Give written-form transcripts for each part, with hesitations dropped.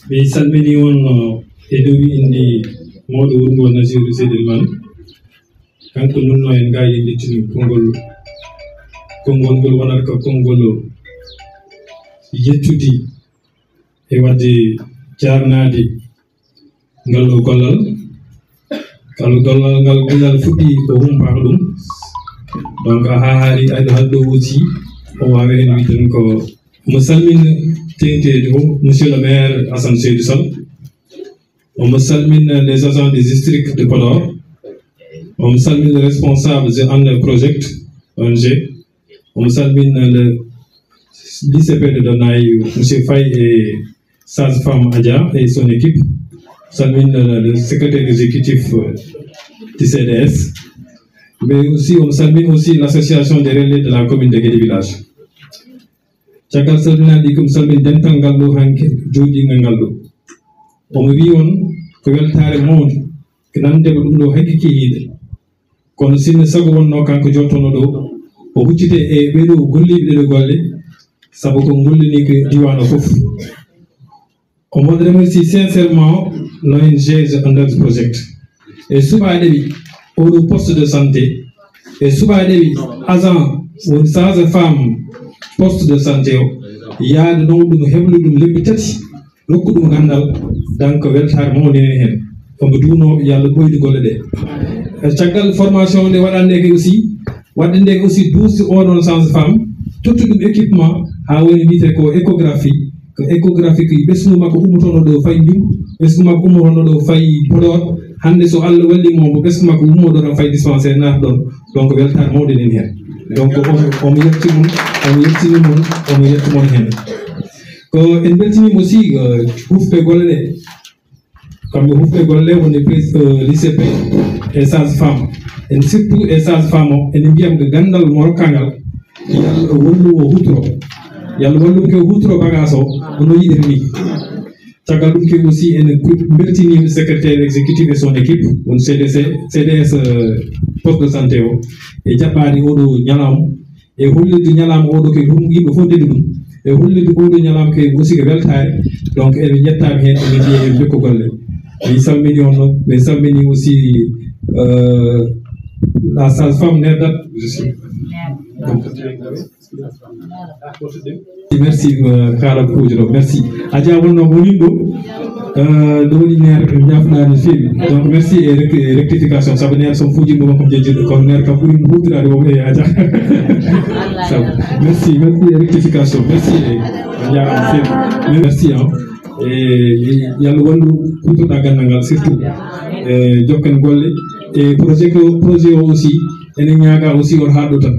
Mais salmini on edowi indi modo wurgo Naziru Seydilman kanko nunno en gayi littini kongol ngol wonata ko kongol yettudi e wadde jarnade ngal ɗo gollal ngal gollal fuɗɗi ko humpaka ɗum donc ha haari aɗo hadɗo aussi o wawi en witen ko mo salmin tengtejo o monsieur le maire Assane Seydou Sall on salmine les agents du district de Podor on salmine le responsable de Under Project ONG on salmine le l'ICP de Donaï monsieur Faye et sage-femme Adja et son équipe salmine le secrétaire exécutif du CDS mais aussi on salmine aussi l'association des relais de la commune de Guédé Village caggal salminade comme salmine dental ngal ɗo hanke joɗingal ngal ɗo omo wi on ko weltare mawde ko nandego ɗum ɗo haqqi yiide kono sinno sago wonno kanko jottono ɗo o huccite e ɓeɗo golliɓe ɗeɗo golle saabu ko gollini ko diwan o foof on remercie sincèrement l'ONG Under Project e suɓaɗe wi oɗo poste de santé e suɓaɗe wi agent woni sage-femme poste de santé o yaade ɗon ɗum heɓlu ɗum lebbi tati rokku ɗum gandal donc weltare mawdenen hen omo duunoɓe yo Allah ɓoydu golle ɗe caggal formation nde waɗande ke aussi wadde nde aussi duusi oɗon sage-femme totti ɗum équipement ha woni wiyete ko échographie ko ɓesgu makko ummotono ɗo fayi Ndioum ɓesgu makko ummotono ɗo fayi Podor hande so Allah wallimo mo ɓesgu makko ummoɗo ɗon fayi dispensaire naata ɗon donc weltare mawdenen hen donc omo yettimon hen ko en beltinima aussi hufɓe golle ɗe kamɓe hufɓe golle woni l'ICP et sage-femme en surtout e sage-femme o ene mbiyam ko gandal mo rokkangal yalla wallumo hutoro yalla wallum ke hutoro bagage o ono yiɗiri ni caggal ɗum ke aussi ene beltinima secrétaire exécutif et son équipe won CDS poste de santé o e jaɓɓade oɗo ñalawma e hollirde ñalawma oɗo ke ɗum yimɓe fof deɗi ɗum e hollirde oɗo ñalawma ke aussi ko weltare donc eɓe jettami hen ene mbiye e jokko golle mi salmini on ɗon mi salmini aussi la sage-femme Nerdat merci kala kuujo merci Adja wonno mo woni ɗo woni ner jafnade feewi donc merci e rectification saabu ner somo fujinɗo makko jejjiɗo kono ner kam ɓuuri hutorade wom e Adja sabu merci e rectification merci e jarama feewi merci e yallah wallu kutorɗa gandal ngal surtout jokken golle e projet o aussi ene ñaaga aussi on haɗɗo tan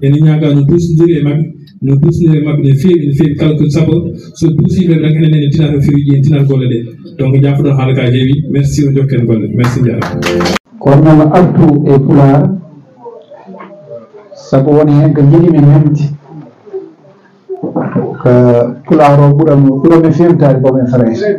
ene ñaaga no dusdiri e mabɓe no dusdiri e mabɓe no feewi kala ko saabu so duusiɓe tan enen ene tinata firiji en tinat golle ɗe donc jafoɗon haala ka heewi merci o jokken golle merci jarama kono noon artu e Pulaar saabu woni hen ko jiɗimi memde ko Pulaar o ɓuurami fewtade komin Français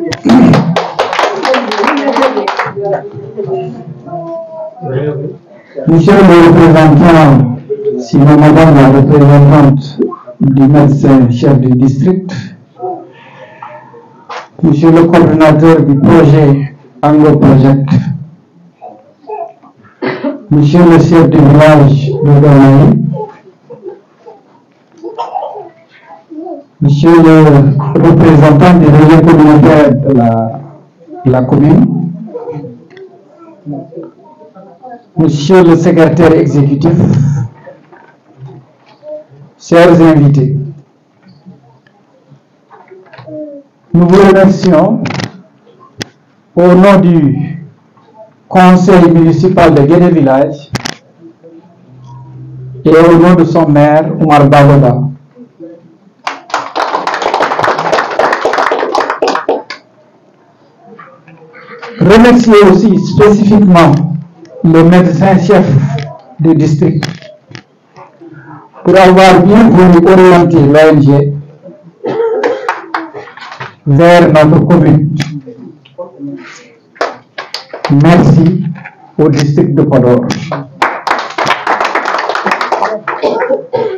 Monsieur le représentant, sinon madame la représentante du médecin chef du district, monsieur le coordinateur du projet Ango Project, monsieur le chef du village de Donaï, monsieur le représentant des régions communautaires de la commune, monsieur le secrétaire exécutif, chers invités, nous vous remercions au nom du conseil municipal de Guédé Village et au nom de son maire, Oumar Baboda. Remercier aussi spécifiquement le médecin-chef du district pour avoir bien voulu orienter l'ONG vers notre commune. Merci au district de Podor.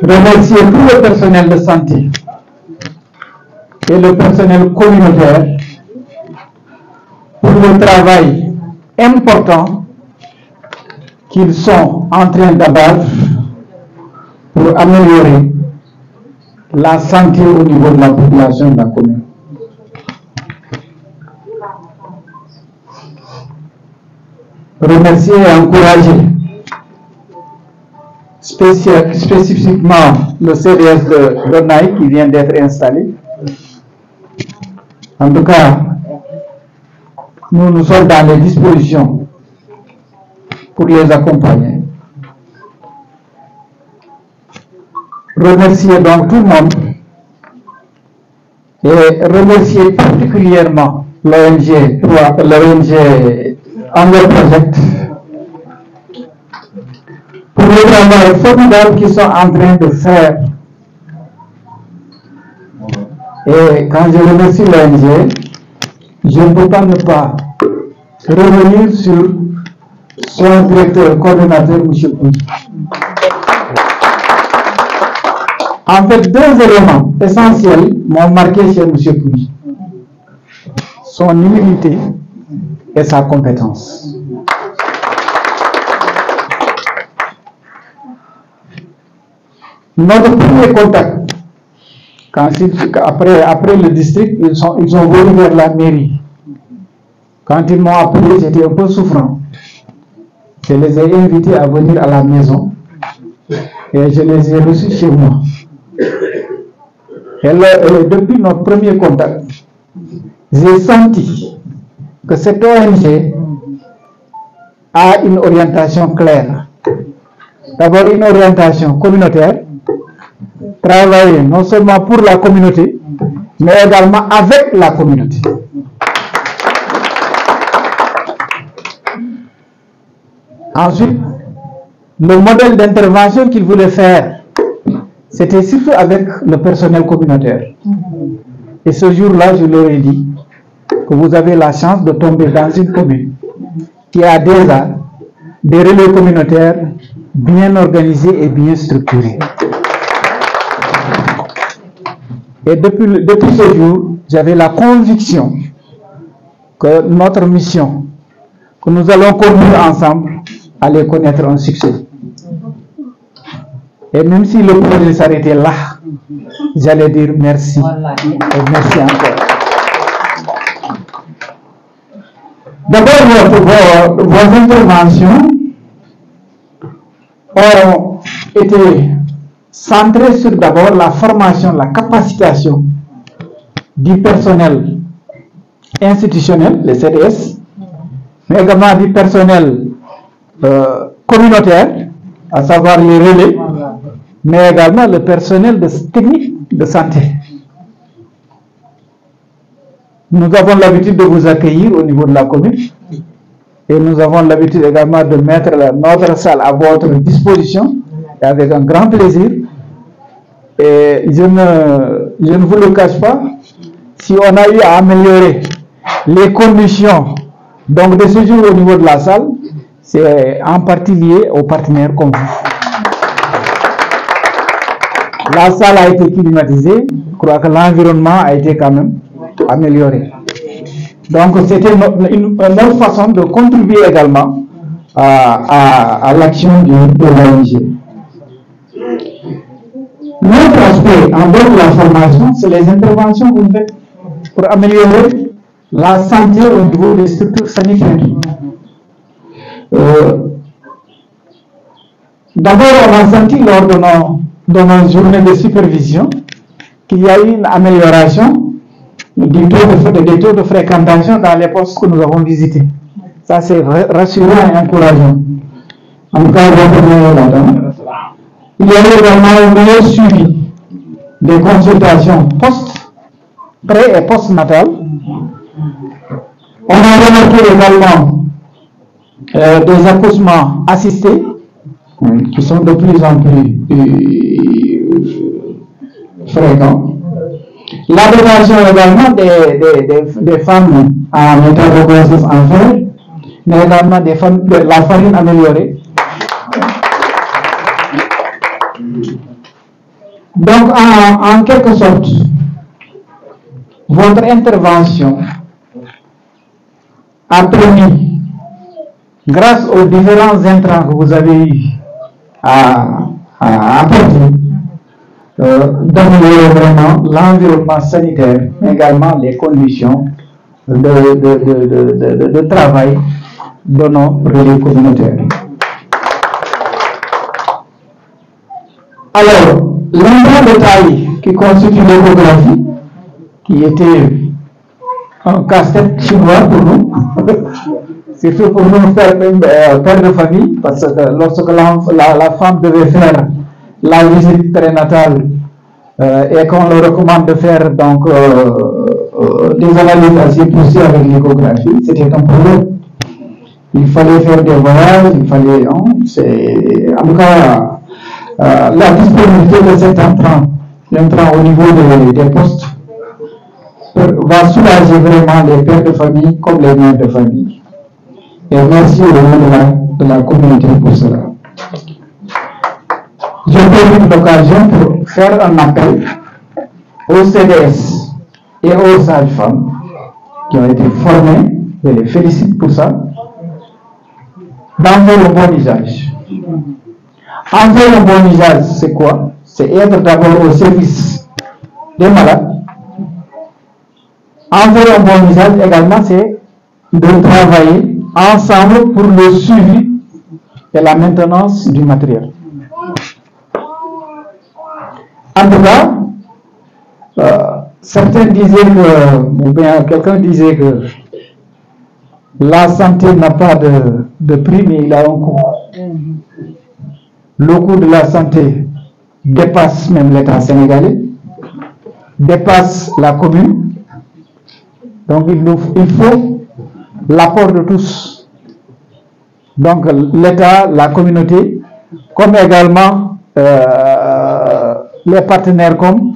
Remercier tout le personnel de santé et le personnel communautaire le travail important qu'ils sont en train d'abattre pour améliorer la santé au niveau de la population de la commune. Remercier et encourager spécifiquement le CDS de Donaï qui vient d'être installé. En tout cas, nous sommes dans les dispositions pour les accompagner. Remercier donc tout le monde et remercier particulièrement l'ONG Angle Project pour le travail formidable qu'ils sont en train de faire. Et quand je remercie l'ONG, je ne peux pas ne pas revenir sur son directeur coordonnateur, M. Pouy. En fait, deux éléments essentiels m'ont marqué chez M. Pouy. Son humilité et sa compétence. Notre premier contact, après le district, ils sont venus vers la mairie. Quand ils m'ont appelé, j'étais un peu souffrant. Je les ai invités à venir à la maison et je les ai reçus chez moi. Et depuis notre premier contact, j'ai senti que cette ONG a une orientation claire. D'abord une orientation communautaire, travailler non seulement pour la communauté, mais également avec la communauté. Ensuite, le modèle d'intervention qu'il voulait faire, c'était surtout avec le personnel communautaire. Et ce jour-là, je leur ai dit que vous avez la chance de tomber dans une commune qui a déjà des relais communautaires bien organisés et bien structurés. Et depuis ce jour, j'avais la conviction que notre mission, que nous allons conduire ensemble, allait connaître un succès. Et même si le projet s'arrêtait là, j'allais dire merci. Et merci encore. D'abord, vos interventions ont été centrées sur d'abord la formation, la capacitation du personnel institutionnel, les CDS, mais également du personnel communautaire, à savoir les relais, mais également le personnel technique de santé. Nous avons l'habitude de vous accueillir au niveau de la commune et nous avons l'habitude également de mettre notre salle à votre disposition et avec un grand plaisir. Et je ne vous le cache pas, si on a eu à améliorer les conditions donc de séjour au niveau de la salle, c'est en partie lié aux partenaires comme vous. La salle a été climatisée, je crois que l'environnement a été quand même amélioré. Donc c'était notre façon de contribuer également à l'action de l'ONG. L'autre aspect, en dehors de la formation, c'est les interventions que vous faites pour améliorer la santé au niveau des structures sanitaires. D'abord, on a senti lors de nos journées de supervision qu'il y a eu une amélioration des taux de fréquentation dans les postes que nous avons visités. Ça, c'est rassurant et encourageant. En tout cas, là-dedans. Il y a eu également un meilleur suivi des consultations pré- et post-natales. On a remarqué également des accouchements assistés qui sont de plus en plus fréquents. L'adaptation également des femmes en état de grossesse en fer, mais également de la farine améliorée. Donc, en quelque sorte, votre intervention a permis, grâce aux différents intrants que vous avez eu à apporter, d'améliorer vraiment l'environnement sanitaire, mais également les conditions de travail de nos relais communautaires. Alors, l'intrant de taille qui constitue l'échographie, qui était un casse-tête chinois pour nous, surtout pour nous pères de famille, parce que lorsque la femme devait faire la visite prénatale et qu'on leur recommande de faire donc des analyses assez poussées avec l'échographie, c'était un problème. Il fallait faire des voyages, il fallait, en tout cas, la disponibilité de cet intrant au niveau des postes va soulager vraiment les pères de famille comme les mères de famille. Et merci au nom de la communauté pour cela. Je profite de l'occasion pour faire un appel aux CDS et aux sages-femmes qui ont été formés, je les félicite pour ça, d'en faire un bon usage. En faire un bon usage, c'est quoi? C'est être d'abord au service des malades. En faire un bon usage également, c'est de travailler ensemble pour le suivi et la maintenance du matériel. En tout cas, certains disaient que, ou bien quelqu'un disait que la santé n'a pas de prix, mais il a un coût. Le coût de la santé dépasse même l'État sénégalais, dépasse la commune. Donc il faut l'apport de tous. Donc l'État, la communauté, comme également les partenaires comme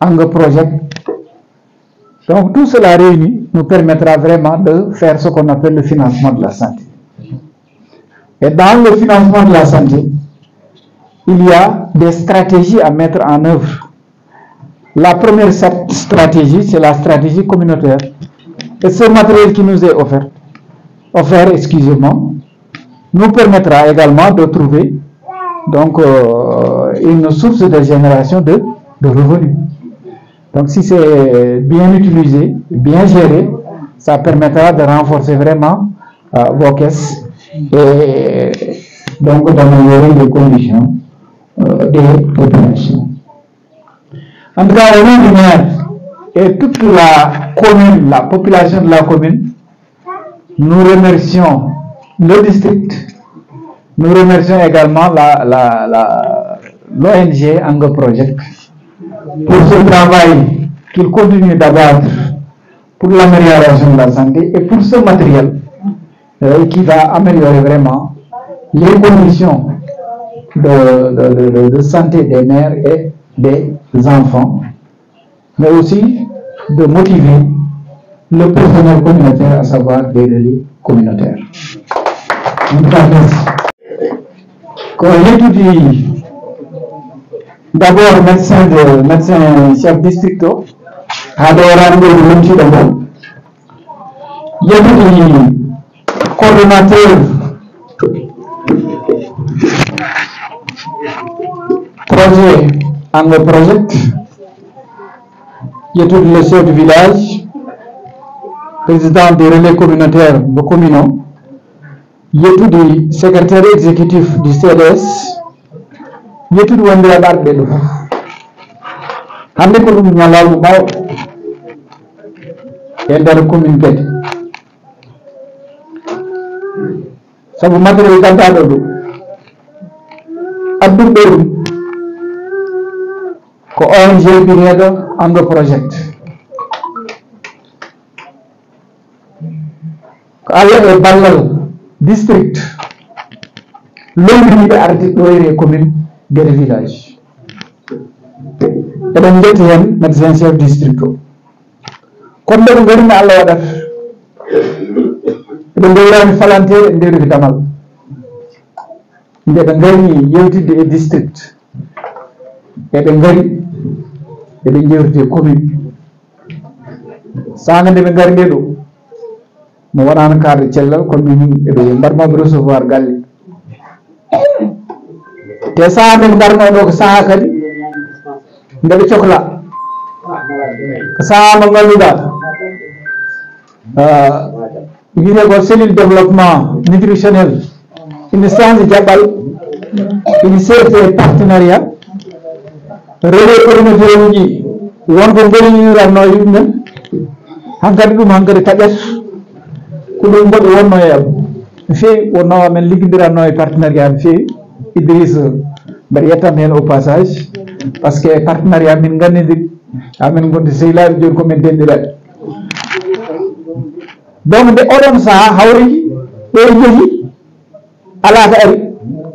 Angle Project. Donc tout cela réuni nous permettra vraiment de faire ce qu'on appelle le financement de la santé. Et dans le financement de la santé, il y a des stratégies à mettre en œuvre. La première stratégie, c'est la stratégie communautaire. Et ce matériel qui nous est offert, nous permettra également de trouver donc, une source de génération de revenus. Donc si c'est bien utilisé, bien géré, ça permettra de renforcer vraiment vos caisses et donc d'améliorer les conditions des populations. En tout cas, au nom du maire et toute la commune, la population de la commune, nous remercions le district, nous remercions également l'ONG Angle Project pour ce travail qu'il continue d'abattre pour l'amélioration de la santé et pour ce matériel qui va améliorer vraiment les conditions de santé des mères et des enfants, mais aussi de motiver le personnel communautaire, à savoir des relais communautaires. En tout cas, merci. Quand j'étudie d'abord médecin chef district, j'étudie coordonnateur projet Angle Project, j'étudie le chef du village, président des relais communautaires de Comino, j'étudie secrétaire exécutif du CDS, j'étudie Wandira Barbelo. Hande ko dum nyalaw baw e dar commune Guédé sabu matériel gandaɗo ɗo addumɓe ɗum ko ONG biyeɗo Angle Project ko Allah e ballal district lowdiniɓe arde ɗo e commune Guédé village eɗen jetti hen médecin chef district o kono nde ɓe garino Allah waɗata eɓe dewrani falantere e ndewri damal nde ɓe gari yewtidde e district eɓe gari eɓe jewtide commune sanga nde ɓe gari nde ɗo mo waɗano cadre cellal kono min eɓe mbarmaɓe recevoir galle te saha men garno ɗo ko saha kadi ndeɓe cohla ko saha mo ganduɗa wiyete ko cellule développement nutritionnel ina change jaɓɓal ina serte partenariat relais communautaire uji wonko goliniranno yimɓe men hankkadi ɗum hankkadi taƴat ko ɗum mboɗo wonno e am no feewi wonno amen liggodirano e partenariat no feewi Idrissa mbaɗa yettama hen au passage par ce que partenariat min gandidiri amin gonde sehilaɓe joni komin denɗiraɓe donc nde oɗon saaha hawriji ɗo jeehi ala ko ari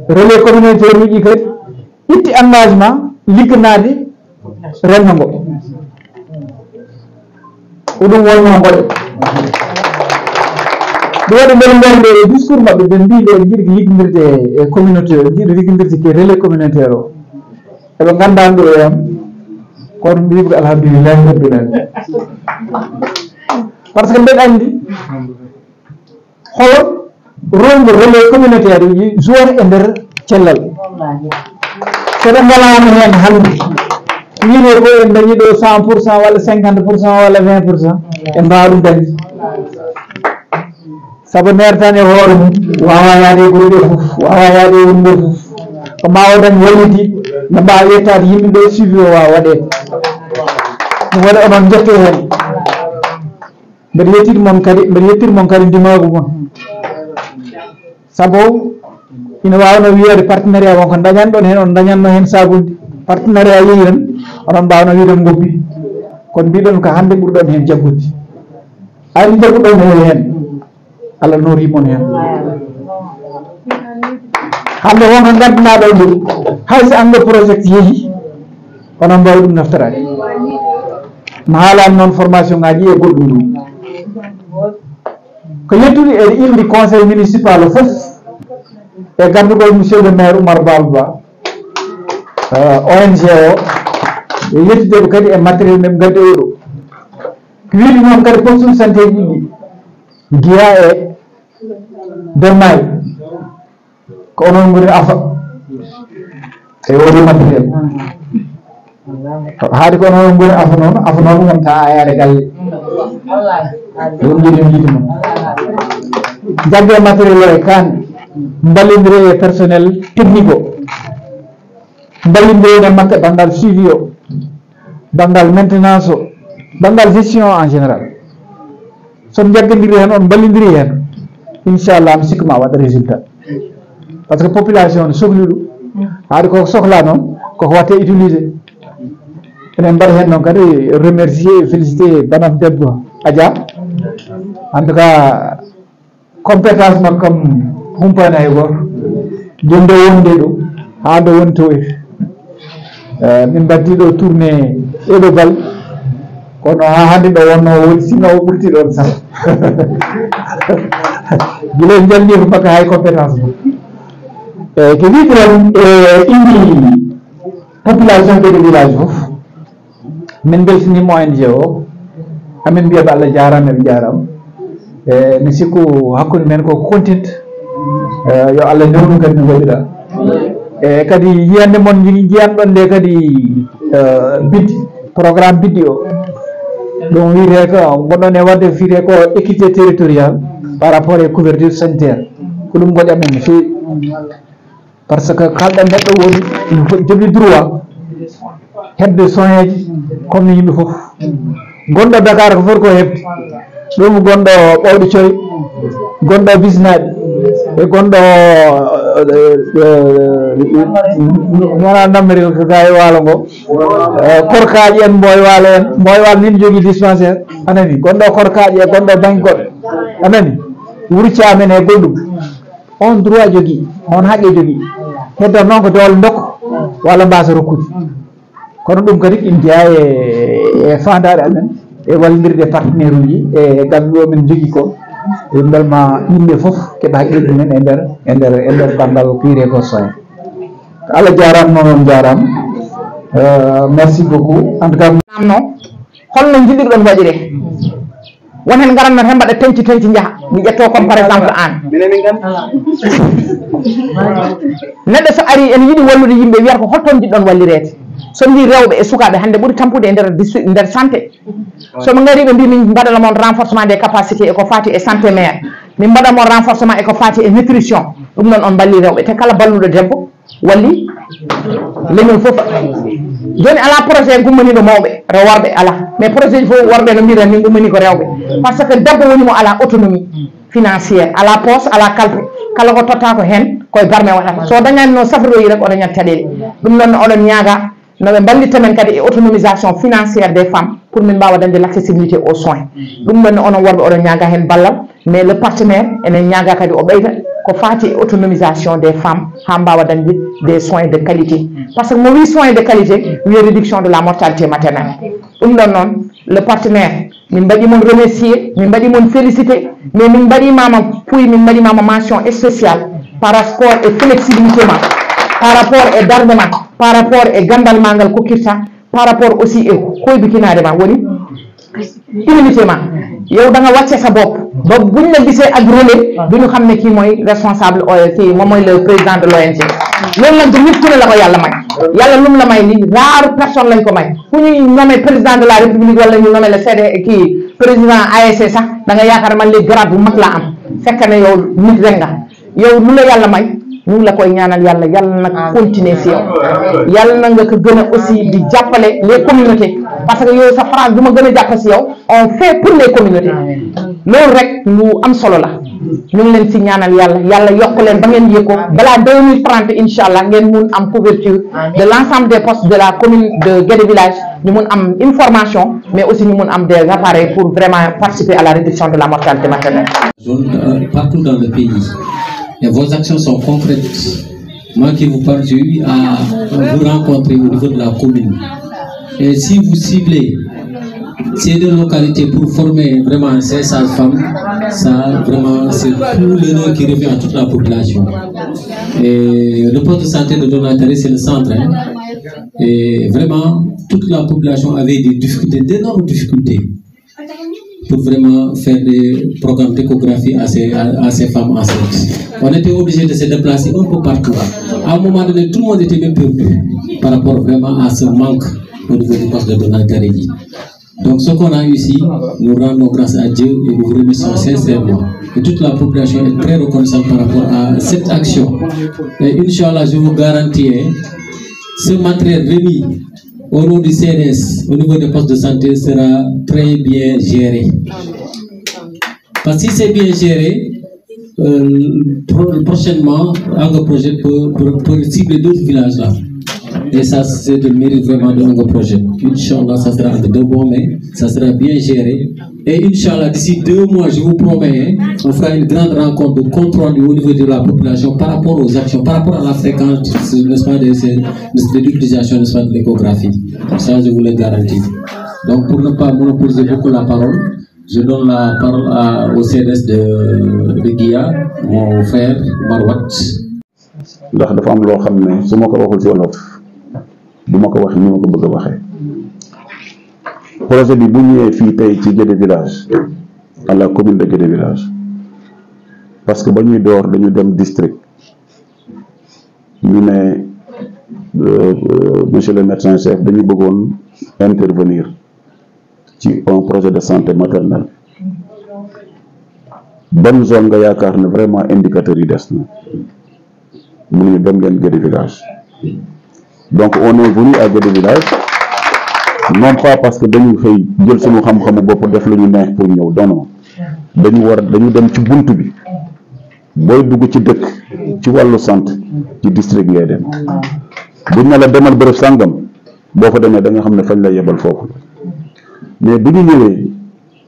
relais communautaire uji kadi itti engagement ligganade renndo ngo ko ɗum wonno mboɗo ɗum waɗi mbeɗe gande e discours maɓɓe ɓe mbi ɓe jiɗi ko liggodirde e communauté o jiɗi liggodirde ke relais communautaire o eɓe gandani ɗo e am kono mbiɓe ko alhamdulillahi rabbil alamin par ce que mbeɗa andi holo rôle mo relais communautaire uji joueur e nder cellal soɓe ngalama hen hande wiine ko en dañi ɗo 100% walla 50% walla 20% e mbawa ɗum dañde saabu nertani e hoore mum wawa yaade e guure ɗe foof wawa yaade e wonde foof ko mbawa dañ wallitiɓe no mbawa yettade yimɓe ɓe suivi o wawa waɗede ɗum waɗi onon jetto hen mbeɗa yettiri moon kadi ndimagu moon saabu ina wawno wiyede partenariat wonko dañanɗon hen on dañanno hen sabude partenariat yeehi tan onon mbawno wiide goppi kono mbiɗon ko hande ɓurɗon hen jaggude ayno jagguɗon hen Allah noorimon hen hande wonko gandanaɗo ɗum hayso anndo projet yeehi onon mbawi ɗum naftorade mi haalani noon formation ngaji e goɗɗum ɗum ko yettude e ilde conseil municipal o fof e gardugol monsieur le maire Oumar Balba ONG o e yettudeɓe kadi e matériel men gaddi oɗo ko wiide noon kadi poste de santé ji ɗi guiya e Demay ko onon ngoni afa e oɗo matériel haade ko onon ngoni afa noon wonta ayade galle ɗum jiiɗi noon jagge matériel o e kanɗe mballodiri e personnel technique o mballodiri e makko banggal suivi o banggal maintenance o banggal gestion en général son jaggodiri hen on mballodiri hen inchallah mi sikka ma waɗa résultat par ce que population ne sohli ɗum haade koko sohla noon koko watte utilisé enen mbaɗa hen noon kadi remercier et félicité banam debbo Adja en tout cas compétence makko kam humpani hay goto jonde wonde ɗo ha nde woni to min mbaddi ɗo tourné ɗeɗo balɗe kono ha hande ɗo wonno woni sinno o ɓurti ɗon sah guila en jalni ko makko hay compétence mo eyyi ko wiidiren e indi population ɓe de village foof min beltinima ONG o amin mbiyaɓe Allah jarama eɓe jarama mi sikku hakkude men koko kontinte yo Allah ndewnu kadi no waɗira e kadi yiyande moon jiyanɗon nde kadi biddi programme biddi o ɗum wiyete ko gonɗon e wadde fiyete ko équité territoriale par rapport e couverture sanitaire ko ɗum goɗi amen no fewi par ce que kalɗa neɗɗo woni ene jogui droit hebde soin ji comme no yimɓe foof gonɗo Dakar ko foti ko hebde ɗum gonɗo ɓowɗo coy gonɗo bisnaɗe e gonɗo wona nammari ko ga e waalo ngo korkaji en Mboywal nin jogui dispensaire anani gonɗo korkaji e gonɗo banque goɗɗo anani wurci amen e goɗɗum on droit jogui on haqqe jogui heddat noon ko dowle dokka walla mbasa rokkude kono ɗum kadi ina jeeya e fandare amen e wallodirde partenaire uji e galɗo men jogui ko e belma yimɓe foof keeɓa haqqille mumen e nder banggal ko wiite ko soin Allah jarama noon jarama merci beaucoup en tout cas namno holno jiɗirɗon waɗire wonen ngaran no hembaɗa tenci jaha mi ƴetto comme par exemple an neɗɗo so ari en yiiɗi wallude yimɓe wiyata ko holton jiɗɗon wallirede so mbi rewɓe e sukaɓe hannde ɓuuri tampude e nder santé soɓe ngari ɓe mbi min mbaɗana moon renforcement des capacités eko fati e santé mère min mbaɗa moon renforcement eko fati e nutrition ɗum noon on balli rewɓe te kala balluɗo debbo walli leñol fof joni ala projet gummaniɗo mawɓe rew worɓe ala mais projet ji fof worɓe no mbiran ni gummani ko rewɓe par ce que debbo woni mo ala autonomie financiére ala poche ala kalpe kala ko totta ko hen koye barme waɗata so dañani no safroyi rek o dañat caɗele ɗum noon oɗon ñaaga noɓe mballita men kadi e autonomisation financiére des femmes pour min mbawa dañde l' accessibilité aux soins ɗum ɗon onon worɓe oɗon ñaaga hen ballal mais le partenaire enen ñaaga kadi o ɓeyda ko fati e autonomisation des femmes ha mbawa dañde des soins de qualité par ce que mo wi soins de qualité wi réduction de la mortalité maternelle ɗum ɗon noon le partenaire min mbaɗi mon remercier min mbaɗi mon félicité mais min mbaɗimama puy min mbaɗimama mention spéciale par rapport e flexibilité ma par rapport e darde ma par rapport e gandal ma ngal kokkirta par rapport aussi e hoybikinade ma woni humilité ma yow da nga wàcce sa bopp ba buñ la gisee ak relais duñu xam ne kii mooy responsable kii moom mooy le président de l'ONG loolu nag du nit ku ne la ko yàlla may yàlla lu mu la may ni rare personne lañ ko may fu ñuy nommé président de la république wala ñu nommé le CD kii président ASC sax da nga yaakaar man léegi grade bu mag laa am fekk ne yow nit rek nga yow lu la yàlla may ñu ngi la koy ñaanal yàlla yàlla nag continuer si yow yàlla na nga ko gën a aussi di jàppale les communautés parce que yow sa phrase du ma gën a jàpp si yow on fait pour les communautés loolu rek lu am solo la ñu ngi leen si ñaanal yàlla yàlla yokk leen ba ngeen yëg ko balaa 2030 incha allah ngeen mun am couverture de l' ensemble des postes de la commune de Guédé Village ñu mun am information mais aussi ñu mun am des appareils pour vraiment participer à la réduction de la mortalité maternelle. Partout dans le pays. Et vos actions sont concrètes. Moi qui vous parle, j'ai eu à vous rencontrer au niveau de la commune. Et si vous ciblez ces deux localités pour former vraiment ces sages-femmes, ça vraiment c'est tout l'honneur qui revient à toute la population. Et le poste de santé de Donatari, c'est le centre. Hein. Et vraiment, toute la population avait des difficultés, d'énormes difficultés, pour vraiment faire des programmes d'échographie à ces femmes enceintes. On était obligé de se déplacer un peu partout. À un moment donné, tout le monde était même perdu par rapport vraiment à ce manque au niveau du poste de Donatari. Donc ce qu'on a eu ici, nous rendons grâce à Dieu et nous vous remercions sincèrement. Et toute la population est très reconnaissante par rapport à cette action. Et Inch'Allah, je vous garantis, ce matériel remis au nom du CNS, au niveau des postes de santé, sera très bien géré. Parce que si c'est bien géré, prochainement, un projet peut cibler d'autres villages là. Et ça, c'est le mérite vraiment de notre projet. Inch'Allah, ça sera de bon, mais ça sera bien géré. Et Inch'Allah, d'ici 2 mois, je vous promets, on fera une grande rencontre de contrôle au niveau de la population par rapport aux actions, par rapport à la fréquence, n'est-ce pas, de l'utilisation, n'est-ce pas, de l'échographie. Ça, je vous le garantis. Donc, pour ne pas monopoliser beaucoup la parole, je donne la parole au CDS de Guia, mon frère Marwat. ndax dafa am loo xam ne su ma ko waxul ci wolof du ma ko wax ni ma ko bëgg a waxee projet bi bu ñëwee fii tey ci Guédé Village à la commune de Guédé Village parce que ba ñuy door dañu dem district ñu ne monsieur le médecin chef dañu bëggoon intervenir ci un projet de santé maternelle ban zone nga yaakaar ne vraiment indicateurs yi des na mu ngi dem leen Guédé Village. Donc on est venu à Guédé Village non pas parce que dañu xëy jël suñu xam-xamu bopp def la ñu neex pour ñëw non dañu dem ci buntu bi booy dugg ci dëkk ci wàllu santé ci district ngay dem buñ ne la demal bërëb sàngam boo ko demee da nga xam ne fañ la yebal foofu mais bi ñu ñëwee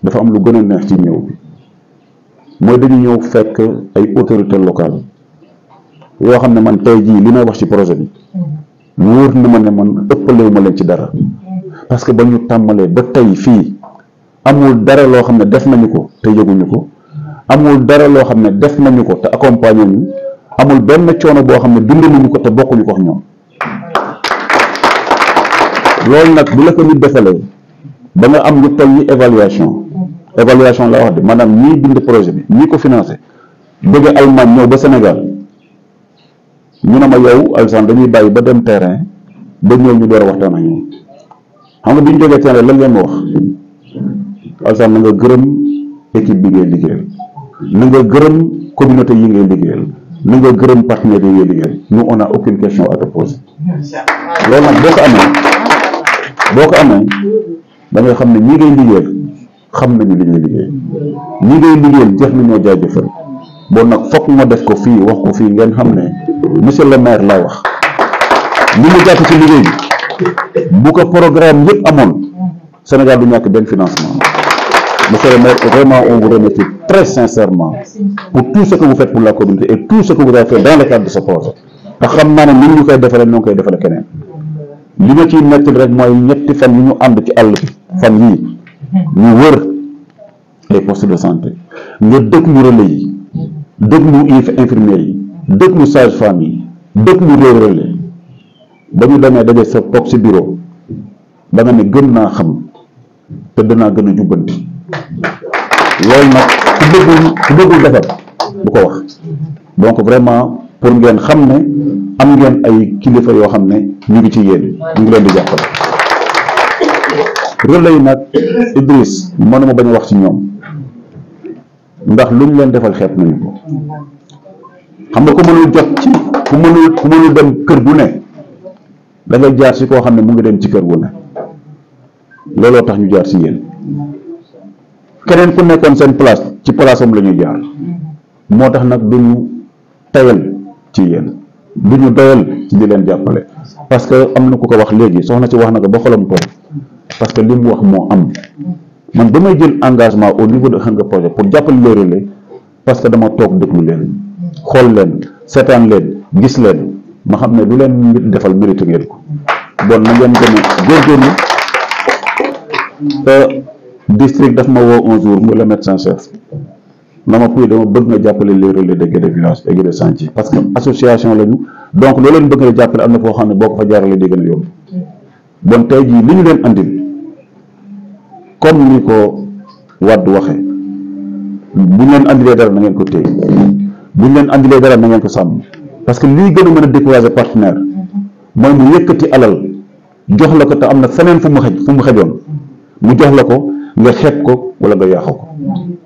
dafa am lu gën a neex ci ñëw bi mooy dañu ñëw fekk ay autorités locales yoo xam ne man tey jii li may wax ci projet bi wóor na ma ne man ëppalewu ma leen ci dara parce que ba ñu tàmmalee ba tey fii amul dara loo xam ne def nañu ko te yëguñu ko amul dara loo xam ne def nañu ko te accompagner ñu amul benn coono boo xam ne dund nañu ko te bokkuñu ko ak ñoom loolu nag bu la ko nit defalee ba nga am lu toll ni évaluation évaluation la wax de maanaam ñii bind projet bi ñii ko financé bëgg Allemagne ñëw ba Sénégal ñu ne ma yow Alassane dañuy bàyyi ba dem terrain ba ñëw ñu door a waxtaan ak ñoom xam nga bi ñu jógee terrain lan ngeen ma wax Alassane na nga gërëm équipe bi ngay liggéeyal na nga gërëm communauté yi ngay liggéeyal na nga gërëm partenaires yi ngay liggéeyal nous on a aucune question à te poser loolu nag boo ko amee da ngay xam ne ñi ngay liggéeyal xam nañu li ñuy liggéey ñi ngay liggéeyal jeex nañoo jaajëfal bon nag foog ma def ko fii wax ko fii ngeen xam ne monsieur le maire laa wax ñi mu jàpp ci liggéey bi bu ko programme yëpp amoon Sénégal du ñàkk benn financement monsieur le maire vraiment on vous remercie très sincèrement pour tout ce que vous faites pour la communauté et tout ce que vous avez fait dans le cadre de ce projet te xam naa ne ni ñu koy defalee ñoo ngi koy defale keneen li ma ciy metti rek mooy ñetti fan yi ñu ànd ci àll bi fan yii ñu wër les postes de santé nga déglu relais yi déglu infirmiers yi déglu sage-femme yi déglu relais ba ñu demee daje sa toog si bureau da nga ne gën naa xam te danaa gën a jubbanti loolu nag ku bëggul defar bu ko wax donc vraiment pour ngeen xam ne am ngeen ay kilifa yoo xam ne ñu ngi ci yéen ñu ngi leen di jàppale relais yi nag Idriss mënuma bañ a wax ci ñoom ndax lu ñu leen defal xeet nañu ko xam nga ku mënul jot ci ku mënul dem kër gu ne da ngay jaar si koo xam ne mu ngi dem ci kër gu ne looloo tax ñu jaar si yéen keneen ku nekkoon seen place ci place am la ñuy jaar moo tax nag duñu tayal ci yéen duñu doyal ci di leen jàppale parce que am na ku ko wax léegi soxna si wax na ko ba xolam toog parce que li mu wax moo am man damay jël engagement au niveau de Hunger Project pour jàppale les relais parce que dama toog déglu leen xool leen seetaan leen gis leen ma xam ne lu leen nit defal mérite ngeen ko bon na ngeen gën a góorgóorlu district daf ma woo un jour muy le médecin chef na ma puy dama bëgg nga jàppale les relais de Guédé village et Guédé Santhie parce que association lañu donc loolu leen bëgg nga jàppale am na foo xam ne boo ko fa jaarale di gën a yomb bon tey jii li ñu leen andil comme ni ko Wade waxee buñ leen andilee dara na ngeen ko téye buñ leen andilee dara na ngeen ko sàmm parce que lii gën a mën a décourager partenaire mooy mu yëkkati alal jox la ko te am na feneen fu mu xejoon mu jox la ko nga xeeb ko wala nga yàqu ko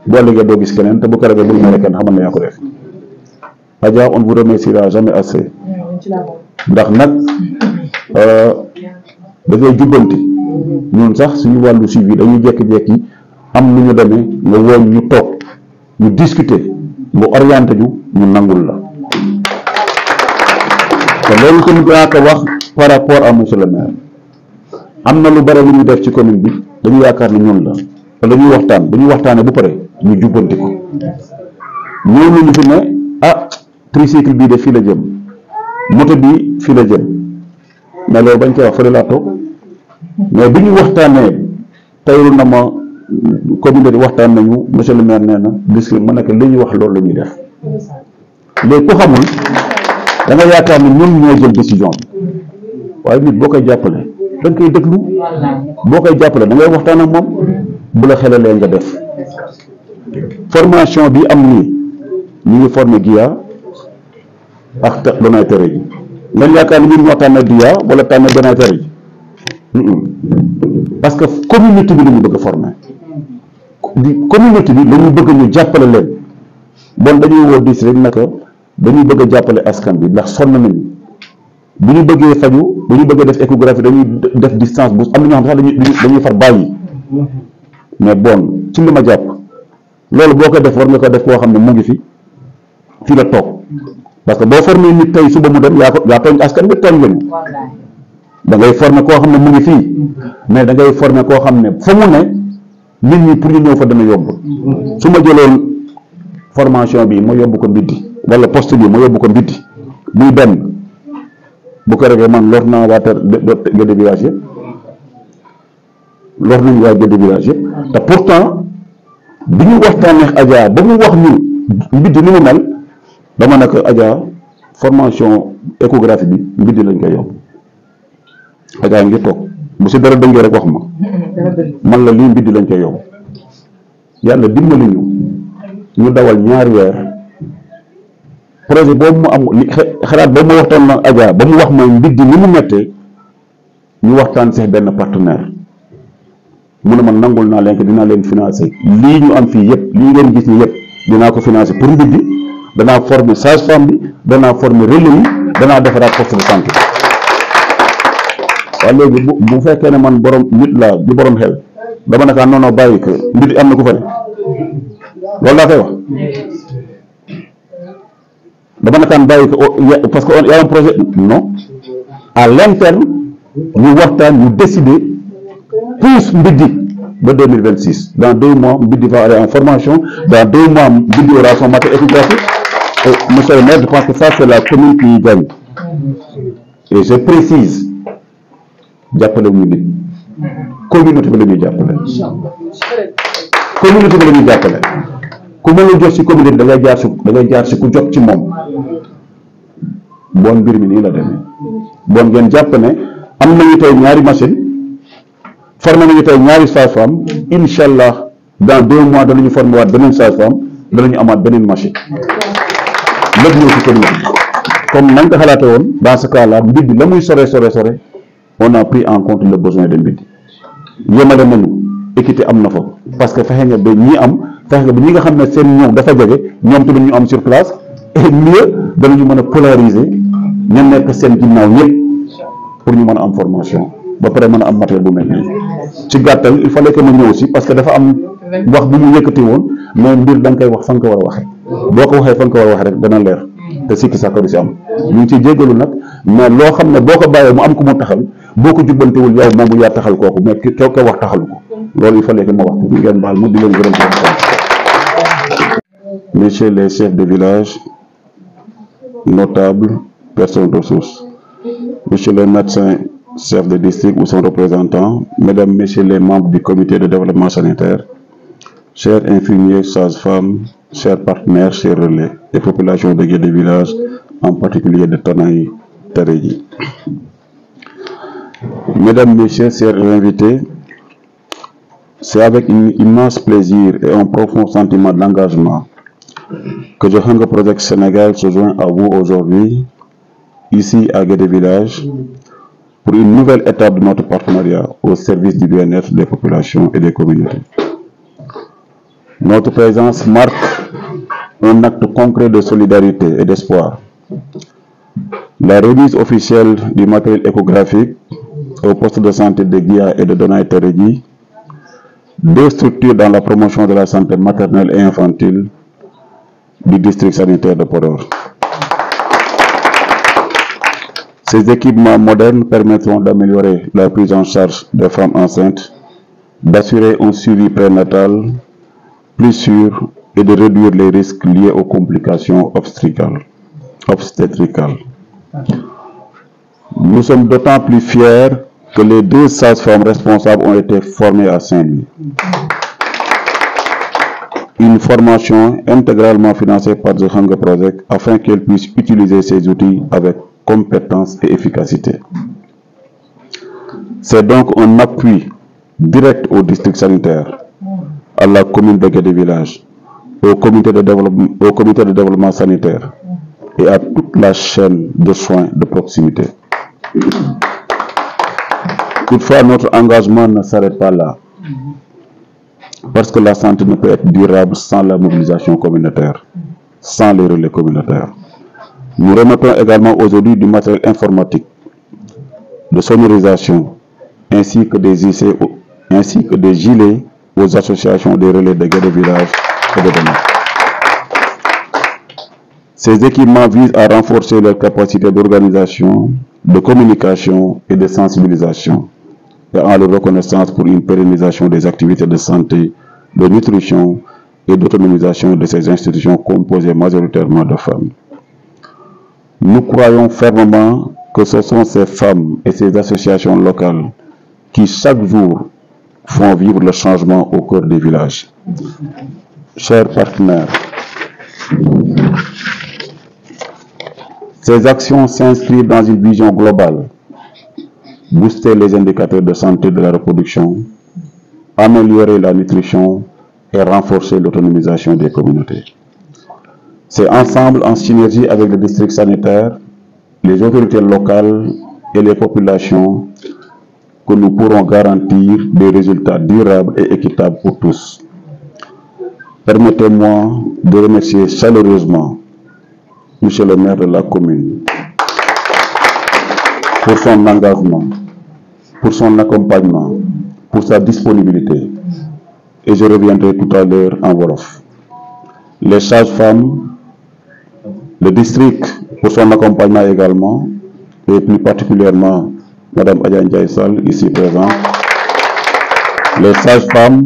boo liggéey doo gis keneen te bu ko defee bul mere kenn xamal na yaa ko def Adja on vous remerciera jamais assez ndax nag da ngay jubbanti ñun sax suñu wàllu suivi dañuy jékki-jékki am lu ñu demee nga wooñ ñu toog ñu discuter nga orienté ñu nangul la te loolu tamit dinaa ko wax par rapport à monsieur le maire am na lu bare lu ñu def ci commune bi dañu yaakaar ne ñun la te dañuy waxtaan bu ñu waxtaanee bu pare ñu jubbanti ko ñëw nañu fi ne tricycle bii de fii la jëm moto bi fii la jëm mais loolu bañ koy wax fële laa toog mais bi ñu waxtaanee tayru na ma commune bi waxtaan nañu monsieur le maire nee na discret ma nekk li ñu wax loolu la ñuy def léegi ku xamul da nga yaakaar ne ñun ñoo jël décision bi waaye nit boo koy jàppale da nga koy déglu boo koy jàppale da ngay waxtaan ak moom bu la xelalee nga def formation bi am nii ñu ngi formé GIA ak donateur yi ngeen yaakaar ne ñun ñoo tànn GIA wala tànn donateur yi parce que communauté bi la ñu bëgg a former communauté bi la ñu bëgg ñu jàppale leen bon dañuy woo district naka dañuy bëgg a jàppale askan bi ndax sonn nañu bu ñu bëggee faju bu ñu bëggee def échographie dañuy def distance bu am na ñoo xam sax dañuy far bàyyi mais bon ci li ma jàpp loolu boo ko def war nga ko def koo xam ne mu ngi fii la toog parce que boo formé nit tey suba mu dem yaa tooñ askan bi tooñ lañu da ngay formé koo xam ne mu ngi fii mais da ngay formé koo xam ne fa mu ne nit ñi pour ñu ñëw fa dana yomb su ma jëloon formation bi ma yóbbu ko mbiddi wala poste bi ma yóbbu ko mbiddi muy benn bu ko regee man lor naa waa Guédé village yëpp lor nañu waa Guédé village yëpp te pourtant bi ñu waxtaanee ak Adja ba mu wax ñu mbiddi ni mu mel dama ne ko Adja formation échographie bi mbiddi lañ koy yóbbu Adja ngi toog bu si dara dëngee rek wax ma man la lii mbiddi lañ koy yóbbu yàlla dimbali ñu dawal ñaari weer projet boobu mu am li xalaat ba mu waxtaan na Adja ba mu wax ma mbiddi ni mu mettee ñu waxtaan seex benn partenaire mu ne ma nangul naa leen ko dinaa leen financer lii ñu am fii yëpp lii ngeen gis ni yëpp dinaa ko financer pour mbiddi danaa former sage-femme bi danaa former relais yi danaa defaraat poste de santé waaye léegi bu fekkee ne man borom nit laa di borom xel dama ne non non bàyyi ko mbiddi am na ku fa ne loolu laa koy wax dama ne bàyyi ko parce que y a un projet non à l'interne ñu waxtaan ñu décider pousse mbiddi ba 2026 dans 2 mois mbiddi va aller en formation dans 2 mois mbiddi aura son matériel éducatif et monsieur le maire je pense que ça c'est la commune qui gagne et je précise jàppale wu ñu nit communauté bi la ñuy jàppale communauté bi la ñuy jàppale ku mën a jot ci communauté da ngay jaar ci ku jot ci moom bon mbir mi nii la demee bon ngeen jàpp ne am nañu tey ñaari machine formé nañu tey ñaari sage-femme incha allah dans 2 mois danañu formé waat beneen sage-femme danañu amaat beneen machine lépp ñëw ci communauté comme nañ ko xalaate woon dans ce cas là mbir bi la muy sore on a pris en compte le besoin de mbir yemale nañu équité am na fa parce que fexe nga ba ñi am fexe nga ba ñi nga xam ne seen ñoom dafa jege ñoom tamit ñu am sur place et mieux danañu mën a polariser ña nekk seen ginnaaw ñëpp pour ñu mën a am formation ba pare mën a am matériel bu mel nii ci gàttal il fallait que ma ñëw aussi parce que dafa am wax bu ñu yëkkati woon mais mbir da nga koy wax fa nga ko war a waxee boo ko waxee fa nga ko war a waxee rek dana leer te sikki sàkka du si am ñu ngi ciy jéggalu nag mais loo xam ne boo ko bàyyee mu am ku mu taxal boo ko jubbantewul yow moomu yaa taxal kooku mais ki ko wax taxalu ko loolu il fallait que ma wax ko ngeen baal ma di leen gërëm messieurs les chefs de village notables personnes ressources monsieur le médecin chef de district ou son représentant mesdames messieurs les membres du comité de développement sanitaire chers infirmiers sages-femmes chers partenaires chers relais et populations de Guédé village en particulier de Tanaï Taredji. Mesdames, Messieurs, chers invités, c'est avec un immense plaisir et un profond sentiment d'engagement que The Hunger Project Sénégal se joint à vous aujourd'hui, ici à Guédé Village, pour une nouvelle étape de notre partenariat au service du bien-être des populations et des communautés. Notre présence marque un acte concret de solidarité et d'espoir. La remise officielle du matériel échographique au poste de santé de Guia et de Donaï Taredji, 2 structures dans la promotion de la santé maternelle et infantile du district sanitaire de Podor. Ces équipements modernes permettront d'améliorer la prise en charge des femmes enceintes, d'assurer un suivi prénatal plus sûr et de réduire les risques liés aux complications obstétricales. Nous sommes d'autant plus fiers que les 2 sages-femmes responsables ont été formées à Saint-Louis. Une formation intégralement financée par The Hunger Project afin qu'elles puissent utiliser ces outils avec compétence et efficacité. C'est donc un appui direct au district sanitaire, à la commune de Guédé Village, au comité de développement sanitaire et à toute la chaîne de soins de proximité. Toutefois, notre engagement ne s'arrête pas là, parce que la santé ne peut être durable sans la mobilisation communautaire, sans les relais communautaires. Nous remettons également aujourd'hui du matériel informatique, de sonorisation, ainsi que des gilets aux associations des relais de Guédé Village et de Donaï. Ces équipements visent à renforcer leur capacité d'organisation, de communication et de sensibilisation, et en leur reconnaissance pour une pérennisation des activités de santé, de nutrition et d'autonomisation de ces institutions composées majoritairement de femmes. Nous croyons fermement que ce sont ces femmes et ces associations locales qui chaque jour font vivre le changement au cœur des villages. Chers partenaires, ces actions s'inscrivent dans une vision globale: booster les indicateurs de santé de la reproduction, améliorer la nutrition, et renforcer l'autonomisation des communautés. C'est ensemble, en synergie avec le district sanitaire, les autorités locales et les populations que nous pourrons garantir des résultats durables et équitables pour tous. Permettez-moi de remercier chaleureusement Monsieur le maire de la commune pour son engagement, pour son accompagnement, pour sa disponibilité. Et je reviendrai tout à l'heure en wolof. Les sages-femmes, le district pour son accompagnement également, et plus particulièrement Madame Adja Ndiaye-Sall, ici présente, les sages-femmes,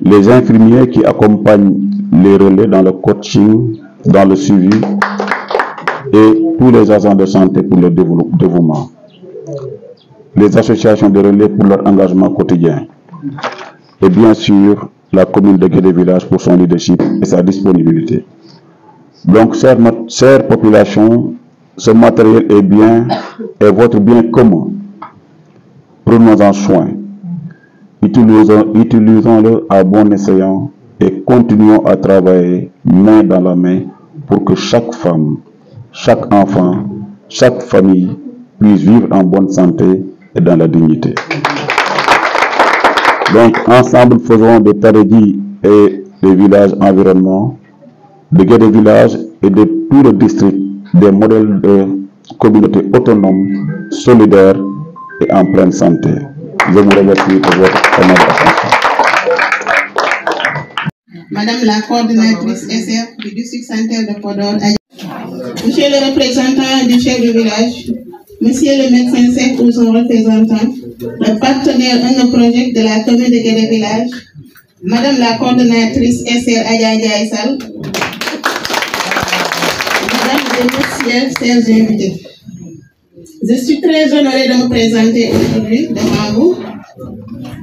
les infirmiers qui accompagnent les relais dans le coaching, dans le suivi, et tous les agents de santé pour le dévouement, les associations de relais pour leur engagement quotidien, et bien sûr la commune de Guédé Village pour son leadership et sa disponibilité. Donc, chère population, ce matériel est votre bien commun. Prenons-en soin. Utilisons-le à bon escient et continuons à travailler main dans la main pour que chaque femme, chaque enfant, chaque famille puisse vivre en bonne santé et dans la dignité. Donc, ensemble, faisons des Taredji et des villages environnants, de Guédé Village et de tout le district, des modèles de communautés autonomes, solidaires et en pleine santé. Je vous remercie pour votre attention. Madame la coordinatrice SR du district sanitaire de Podor, Monsieur le représentant du chef de village, Monsieur le médecin chef ou son représentant, le partenaire de projet de la commune de Guédé Village, Madame la coordinatrice SR Adja Ndiaye-Sall, Mesdames et Messieurs, chers invités. Je suis très honorée de me présenter aujourd'hui devant vous.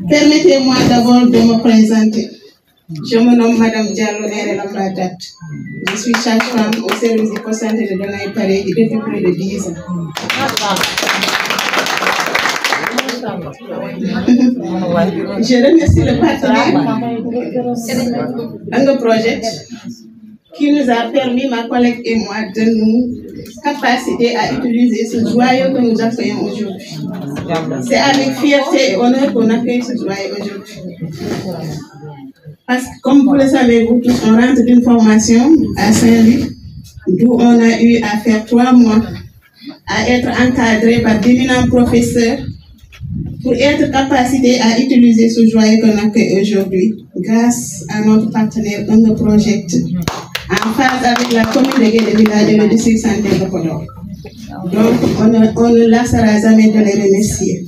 Permettez-moi d'abord de me présenter. Je me nomme Madame Diallo Lambadat. Je suis sage-femme au service du poste santé de Donaï-Paris depuis plus de 10 ans. Je remercie le partenaire Ango Project qui nous a permis, ma collègue et moi, de nous capaciter à utiliser ce joyau que nous accueillons aujourd'hui. C'est avec fierté et honneur qu'on accueille ce joyau aujourd'hui. Parce que, comme vous le savez, vous tous, on rentre d'une formation à Saint-Louis, d'où on a eu à faire 3 mois à être encadré par d'éminents professeurs pour être capacité à utiliser ce joyau qu'on accueille aujourd'hui grâce à notre partenaire Ango Project en phase avec la commune de Guédé Village et le district sanitaire de Podor. Donc, on ne lassera jamais de les remercier.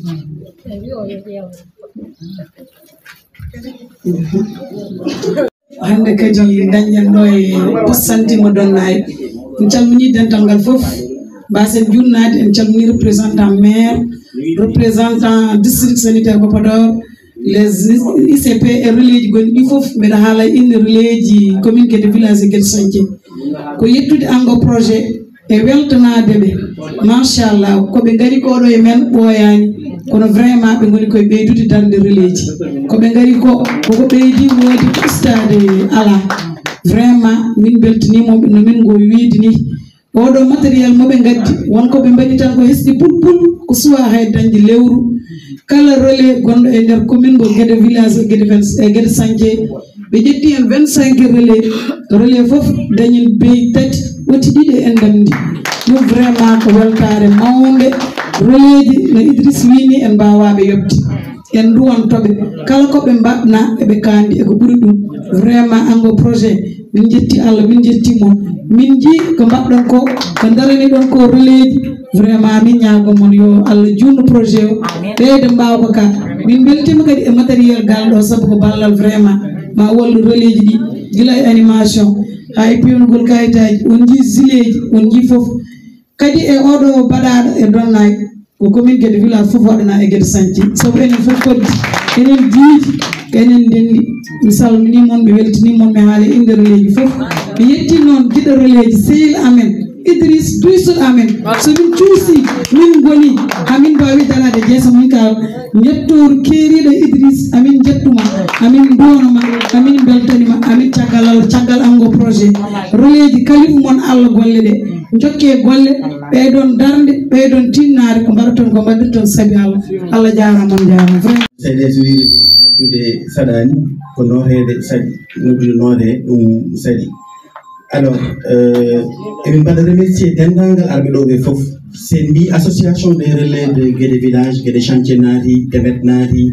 hande kadi dañƴanɗo e postantimo Donnayɓe en calmini dental ngal fof mbasen junnade en calmini représentant maire représentant district sanitaire de Podor les ICP et relais ji gonɗi ɗi fof mbeɗa haala inde relais ji commune Guédé village e Guédé Santhie ko yettude Ango projet e weltanade ɓe machallah koɓe gari koɗo e men ɓooyani kono vraiment ɓe goni koye ɓeydude darde relais ji koɓe gari koko ɓeydi woodi ko ustade ala vraiment min beltanimoɓe no min go wiide ni oɗo matériel moɓe gaddi wonko ɓe mbaɗi tan ko hesɗi pulpul ko suwa hay dañde lewru kala relais gonɗo e nder commune go Guédé village e Guédé Santhie ɓe ƴetti hen 25 relais fof dañen beyi 3 ɓoti ɗiɗi en gandi ɗum vraiment ko weltare mawde relais ji no Idriss wini en mbawaɓe yobde en duwantoɓe kala koɓe mbaɗna eɓe kandi eko ɓuuri ɗum vraiment Ango projet min jetti Allah min jettimo min jii ko mbaɗɗon ko darani ɗon ko relais ji vraiment min ñagomon yo Allah junnu projet o ɓeyde mbawko ka min beltima kadi e matériel gal ɗo saabu ko ballal vraiment ma wallu relais ji ɗi guila e animation ha e pewnugol kayitaji on jii gilet ji on jii foof kadi e oɗo baɗaɗo e Donnayɓe ko commune Guédé village fof waɗana e Guédé Santhie saabu enen fof koddi enen jiidi ko enen ndendi mi salminimon mi weltinimon mi haali inde relais ji fof mi yetti noon jiɗo relais ji sehil amen Idriss duysol amen so min cuusi min goni amin mbawi darade jeesa min ka jettoru keeriɗo Idriss amin jettuma amin donoma amin beltanima amin caggal ango projet roleji kalifu mon Allah golle ɗe jokke golle ɓeydon darde ɓeydon tinnare ko mbaɗaton ko mbaɗirton saabi Allah jarama on jarama vraiment seyde so wiide noddude saɗani ko nootede saɗi noddude noode ɗum saɗi alors emin mbaɗa remercier dendagal arɓe ɗo ɓe foof sen mbi association des relais de Guédé village Guédé chantier naati Demet naati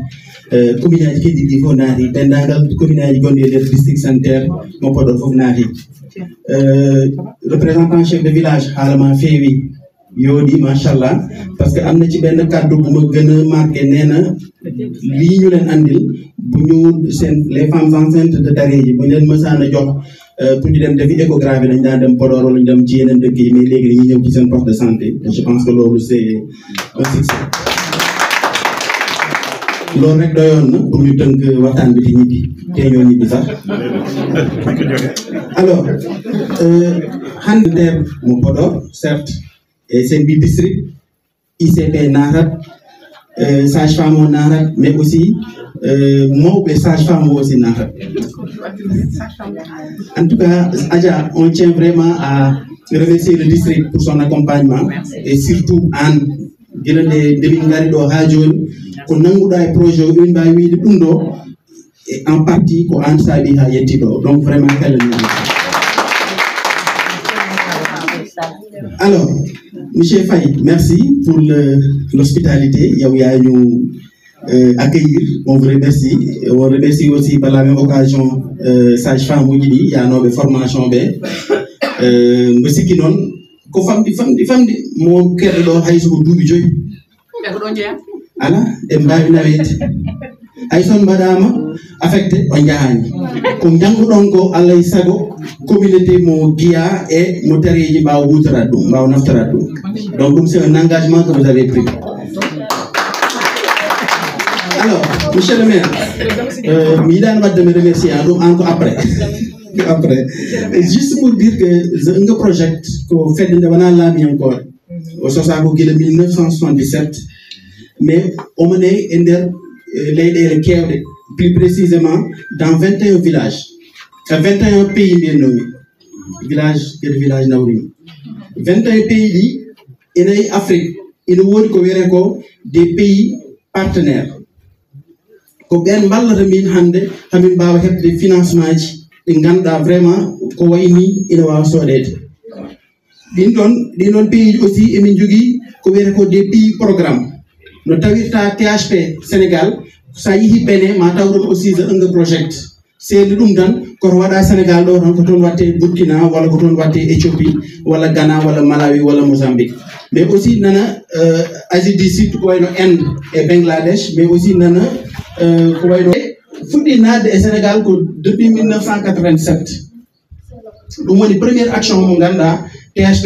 commune aji keddiɗi ɗi fof naati dendagal commune aji gonɗi e nder district sanitaire mo Podor fof naati représentant chef de village haalama feewi yooɗi machallah parce que am na ci benn kàddu bu ma gën a marqué nee na lii ñu leen andil bu ñu seen les femmes enceintes de Daréji bu ñu leen mësaan a jox pour ñu dem defi échographie dañ daan dem Podor wala ñu dem ci yeneen dëkk yi mais léegi dañuy ñëw ci seen poste de santé je pense que loolu c'est un succès loolu rek doyoon na pour ñu tënk waxtaan bi di ñibbi te ñoo ñibbi sax alors hanter mo Podor certes et c'est bi district ICP narat sage-femme o narat mais aussi mawɓe sage-femme aussi narat en tout cas Adja on tient vraiment à remercier le district pour son accompagnement et surtout an guila nde ndemin ngari ɗo ha joni ko nanguɗa e projet o min mbawi wiide ɗum ɗo en partie ko an saabi ha yetti ɗo donc vraiment kalani. Alors, Monsieur Faye, merci pour l'hospitalité. Il y a nous accueillir. On vous remercie. On remercie aussi par la même occasion sage-femme il y a nos formations. Monsieur Kinon, ko femme di mon cœur do hayso dubi joy. Ala e mbawi nawet. Ay son madama affecté o jaani ko jangudon ko Allah sago communauté mo Guiya et mo tareji mbaw wutara dum mbaw naftara dum donc c'est un engagement que vous avez pris. Alors monsieur le maire mi dan wadde me remercier encore après juste pour dire que un projet ko fedde wana labi encore au sosa ko gila 1977 mais on menait les kewde plus précisément dans 21 villages 21 pays bien nommés village nawri 21 pays di ene Afrique ina wodi ko wéré ko des pays partenaires ko ben ballata min hande hamin bawa hebde financement ji ɗi ganduɗa vraiment ko wayni ina wawa sodede ɗin ɗon pays aussi emin jogui ko wéré ko des pays programme no tawirta THP Sénégal sa yihi Bénin ma tawɗon aussi un project c'est ɗum tan koto waɗa Sénégal ɗo tan ko toon watte Burkina walla ko toon watte Éthiopie walla Ghana walla Malawi walla Mozambique mais aussi nana Asie du Sud ko wayno Inde et Bangladesh mais aussi nana ko wayno fuɗɗi nadde e Sénégal ko depuis 1987 ɗum woni première action mo ganduɗa THP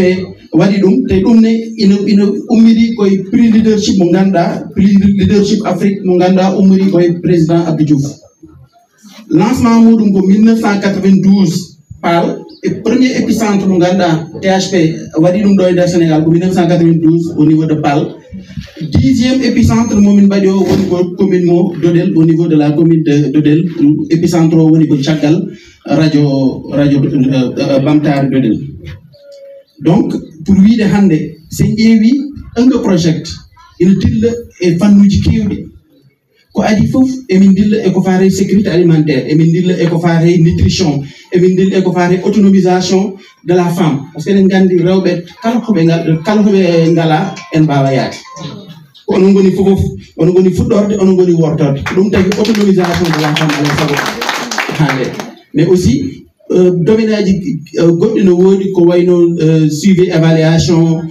waɗi ɗum te ɗum ne ina ummiri koye prix leadership mo ganduɗa prix leadership Afrique mo ganduɗa ummiri koye président Abdou Diouf lancement muɗum ko 1992 PAL et premier épicentre mo ganduɗa THP waɗi ɗum ɗo e nder Sénégal ko 1992 au niveau de PAL 10e épicentre momin mbaɗi o woni ko commune mo Dodel au niveau de la commune de Dodel épicentre o woni ko caggal radio Bamtare Dodel. Donc pour wiide hande sen ƴeewi un project ina dilla e fannuji kewɗi ko adi fof emin dilla eko faare sécurité alimentaire emin dilla eko faare nutrition emin dilla eko faare autonomisation de la femme parce que eɗen gandi rewɓe kala koɓe ngala en mbawa yaade ko onon goni fofof onon goni fuɗɗorde onon goni wortorde ɗum tagi autonomisation de la femme alay sago hande mais aussi domaine aji goɗɗi no woodi ko wayno suivi évaluation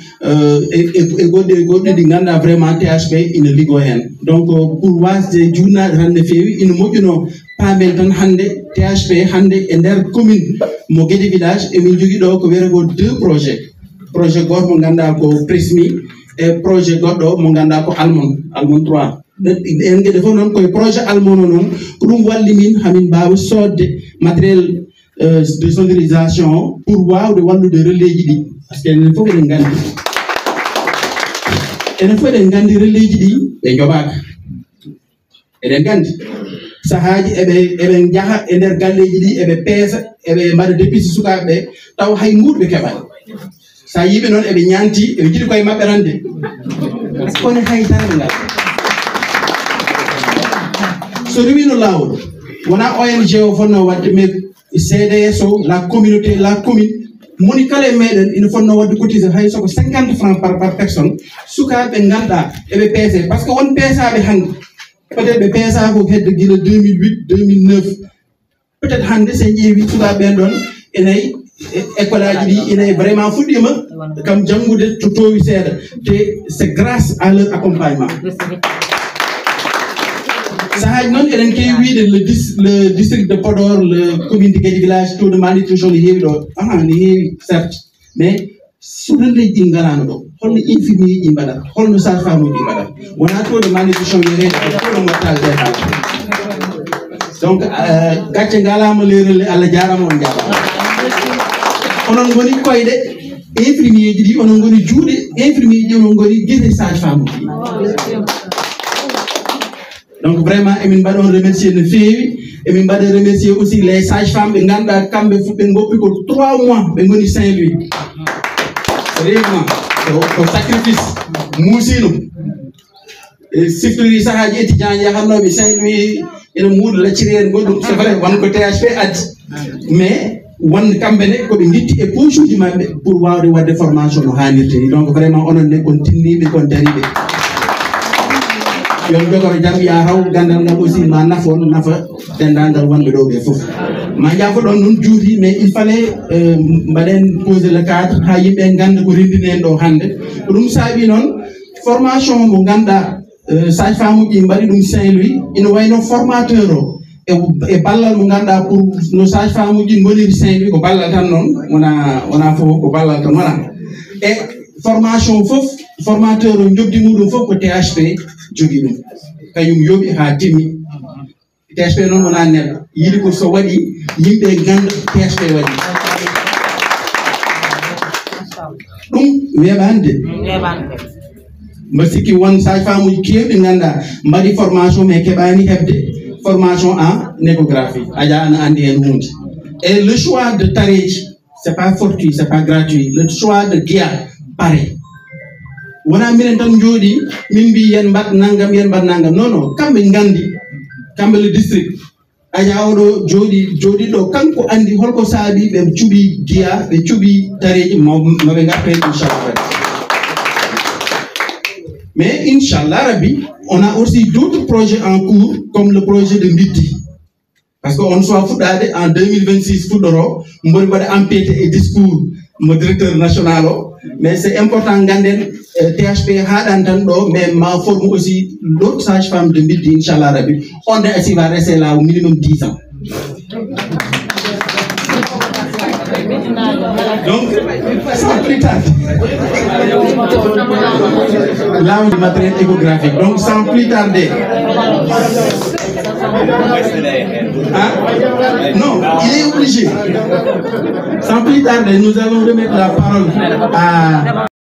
e goɗɗi ɗi ganduɗa vraiment THP ina liggo hen donc pour wasde jurnade tan no feewi ina moƴƴuno paamen tan hande THP hande e nder commune mo Guédé village emin jogui ɗo ko wiyete ko 2 projet goto mo ganduɗa ko Prismi e projet goɗɗo mo ganduɗa ko Almon 3 en gueɗe fof noon koye projet Almon o noon ko ɗum walli min hamin mbawa sodde matériel de sonorisation pour wawde wallude relais ji ɗi parce que il faut que ngandi ene faut de ngandi reliji di e jobaka eden gandi sahaji ebe jaha e der galleji di ebe pesa ebe mbaɗa dépisi sukaɓe taw hay murɓe keɓani sa yiɓe noon eɓe ñanti eɓe jiɗi koye maɓɓe rande kono haydara ngal so rewino lawol wona ONG o fonno wadde mais CDS o la communauté la commune moni kala e meɗen ina fonno wadde cotiser hay soko 50 francs par personne sukaɓe ganduɗa eɓe peese par ce que won peesaɓe hande peut-être ɓe peesa ko hedde guila 2008 2009 peut-être hande se ƴeewi sukaɓe ɓen ɗon enayi école aji ɗi enayi vraiment fuɗɗima kam janngude to towi seeɗa te c'est grâce à leur accompagnement sahaji noon eɗen kewi wiide le district de Podor le commune de Guédé village taux de malnutrition ne heewi ɗo ne heewi certes mais suɗandeji ɗi ngalano ɗo holno infirmier ji mbaɗat holno sage-femme uji mbaɗat wona taux de malnutrition wiyeteɗo taux de mortalité donc gacce ngalama lerelle Allah jarama on jarama onon goni koyɗe infirmier ji ɗi onon goni juuɗe infirmier ji onon goni gueɗe sage-femme uji donc vraiment emin mbaɗa on remercier no feewi emin mbaɗa remercier aussi les sages-femmes ɓe ganduɗa kamɓe fu ɓe goppi ko 3 mois ɓe goni Saint-Louis vraiment ko sacrifice muusino siftori sahaji étudiant yahannoɓe Saint-Louis ene muuɗo lacciri en goɗɗum c'est vrai wonko THP addi mais wonde kamɓe ne koɓe guitti e poche uji maɓɓe pour wawde wadde formation no hannirta ni donc vraiment onon ne kon tinniɓe kon dariɓe yon jogoro jam ya haw gandal ngal aussi ma nafon nafa dendangal wonɓe ɗo ɓe foof ma jafo ɗon noon juuti mais il fallait mbaɗen poser le cadre ha yimɓe ganda ko rendinen ɗo hande ko ɗum saabi noon formation mo ganduɗa sage-femme uji mbaɗi ɗum Saint-Louis ina wayno formateur o e ballal mo ganduɗa pour no sage-femme uji goniri Saint-Louis ko ballal tan noon wona fof ko ballal tan wona e formation fof formateur o jobdi muɗum fof ko THP jogui ɗum kañum yooɓi ha timmi THP noon wona neɗɗo yiɗi ko so waɗi yimɓe ganda THP waɗi ɗum weeɓande mbaɗa sikki won sage-femme uji kewɗi ganduɗa mbaɗi formation mais keɓani hebde formation en échographie aja ana andi hen hunde et le choix de tareji c'est pas fortuit c'est pas gratuit le choix de guiya pareil wona minen tan jooɗi min mbi yen mbaɗ naggam non non kamɓe gandi kamɓe le district aja oɗo jooɗi ɗo kanko andi holko saabi ɓe cuuɓi guiya ɓe cuuɓi tareji maɓe garta hen inchallah mais inchallah rabbi on a aussi d'autres projets en cours comme le projet de Mbiddi parce que on soit fuɗɗade en 2026 fuɗɗoro mboɗi mbaɗa empiété e discours mo directeur national o mais c'est important ganden THP haɗan tan ɗo mais ma forme aussi d'autres sages-femmes de Mbiddi inchallah rabbi on aussi va rester là au minimum 10 ans donc sans plus tarder là du matériel échographique donc sans plus tarder non il est obligé sans plus tarder nous allons remettre la parole à